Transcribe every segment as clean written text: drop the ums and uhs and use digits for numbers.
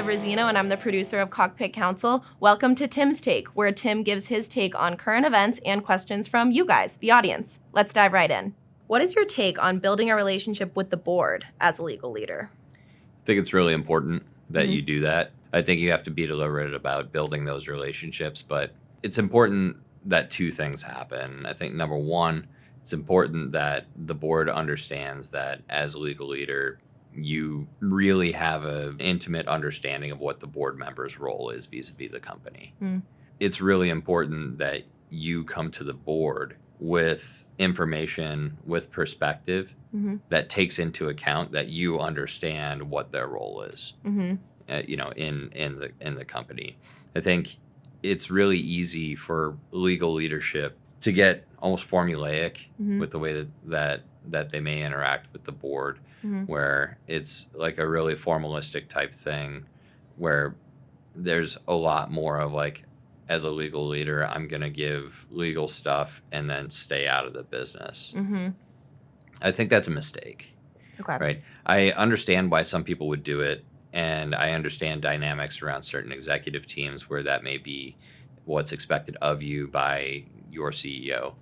Brazino, and I'm the producer of Cockpit Council. Welcome to Tim's Take, where Tim gives his take on current events and questions from you guys, the audience. Let's dive right in. What is your take on building a relationship with the board as a legal leader? I think it's really important that you do that. I think you have to be deliberate about building those relationships, but it's important that two things happen. I think number one, it's important that the board understands that as a legal leader, you really have an intimate understanding of what the board member's role is vis-a-vis the company. It's really important that you come to the board with information, with perspective that takes into account that you understand what their role is, in the company. I think it's really easy for legal leadership to get almost formulaic with the way that they may interact with the board, where it's like a really formalistic type thing where there's a lot more of like, as a legal leader, I'm going to give legal stuff and then stay out of the business. I think that's a mistake. Okay. Right? I understand why some people would do it, and I understand dynamics around certain executive teams where that may be what's expected of you by your CEO,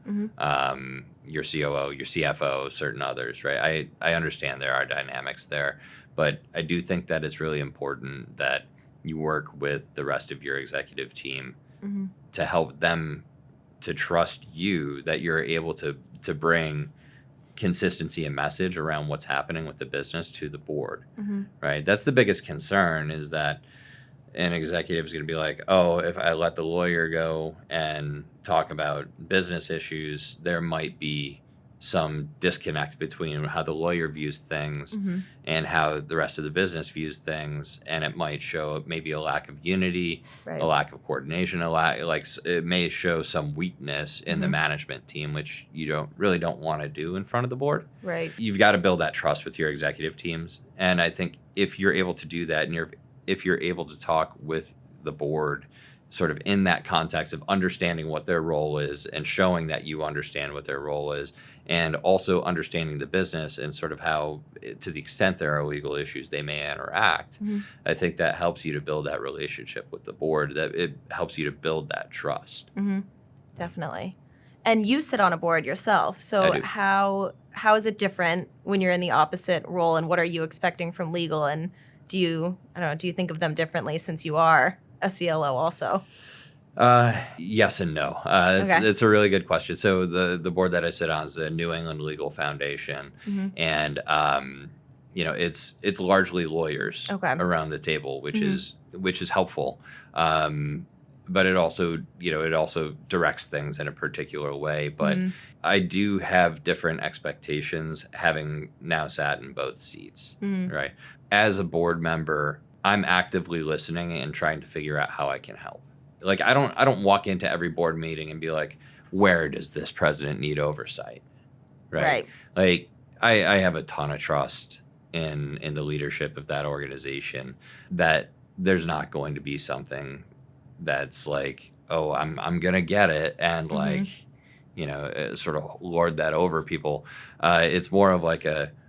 your COO, your CFO, certain others, right? I understand there are dynamics there, but I do think that it's really important that you work with the rest of your executive team to help them to trust you that you're able to bring consistency and message around what's happening with the business to the board, right? That's the biggest concern, is that an executive is going to be like, oh, if I let the lawyer go and talk about business issues, there might be some disconnect between how the lawyer views things and how the rest of the business views things, and it might show maybe a lack of unity, a lack of coordination, it may show some weakness in the management team, which you don't want to do in front of the board. Right. You've got to build that trust with your executive teams, and I think if you're able to do that, and if you're able to talk with the board sort of in that context of understanding what their role is and showing that you understand what their role is, and also understanding the business and sort of how, to the extent there are legal issues, they may interact, I think that helps you to build that relationship with the board, that it helps you to build that trust. Definitely. And you sit on a board yourself, so how is it different when you're in the opposite role, and what are you expecting from legal, and do you think of them differently since you are a CLO also? Yes and no. It's a really good question. So the board that I sit on is the New England Legal Foundation, and it's largely lawyers around the table, which is helpful. But it also directs things in a particular way. But I do have different expectations, having now sat in both seats, right? As a board member, I'm actively listening and trying to figure out how I can help. Like, I don't walk into every board meeting and be like, where does this president need oversight? Right. Like, I have a ton of trust in the leadership of that organization, that there's not going to be something that's like, oh, I'm gonna get it, and sort of lord that over people. It's more of like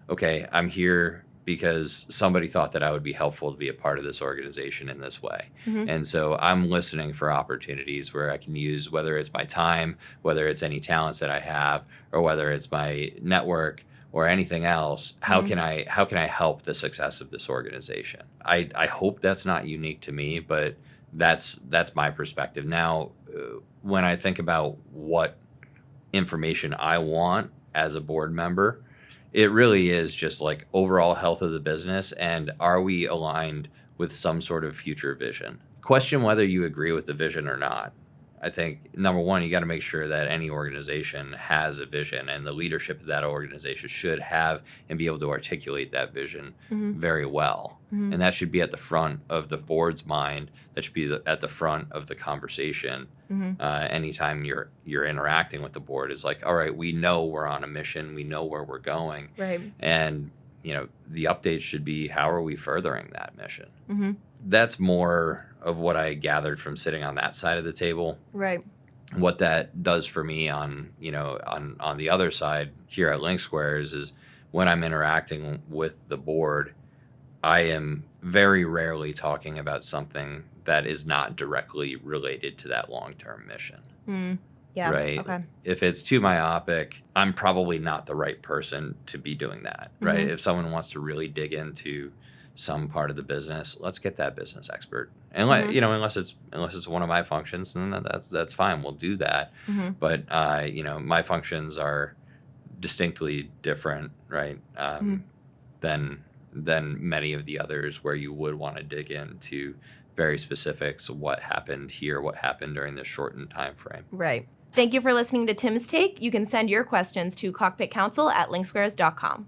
okay, I'm here because somebody thought that I would be helpful to be a part of this organization in this way. And so I'm listening for opportunities where I can use, whether it's my time, whether it's any talents that I have, or whether it's my network or anything else, how can I help the success of this organization? I hope that's not unique to me, but that's my perspective. Now, when I think about what information I want as a board member, it really is just like overall health of the business, and are we aligned with some sort of future vision? Question whether you agree with the vision or not. I think, number one, you got to make sure that any organization has a vision, and the leadership of that organization should have and be able to articulate that vision very well. And that should be at the front of the board's mind. That should be at the front of the conversation. Anytime you're interacting with the board, is like, all right, we know we're on a mission. We know where we're going. Right. And, the updates should be, how are we furthering that mission? That's more of what I gathered from sitting on that side of the table. Right. What that does for me on the other side here at Link Squares is, when I'm interacting with the board, I am very rarely talking about something that is not directly related to that long-term mission. Yeah. Right. Okay. If it's too myopic, I'm probably not the right person to be doing that. Right. If someone wants to really dig into some part of the business, let's get that business expert. And unless it's one of my functions, then that's fine. We'll do that. But my functions are distinctly different, right? Than many of the others where you would want to dig into very specifics of what happened here, what happened during this shortened time frame. Right. Thank you for listening to Tim's Take. You can send your questions to cockpitcouncil@linksquares.com.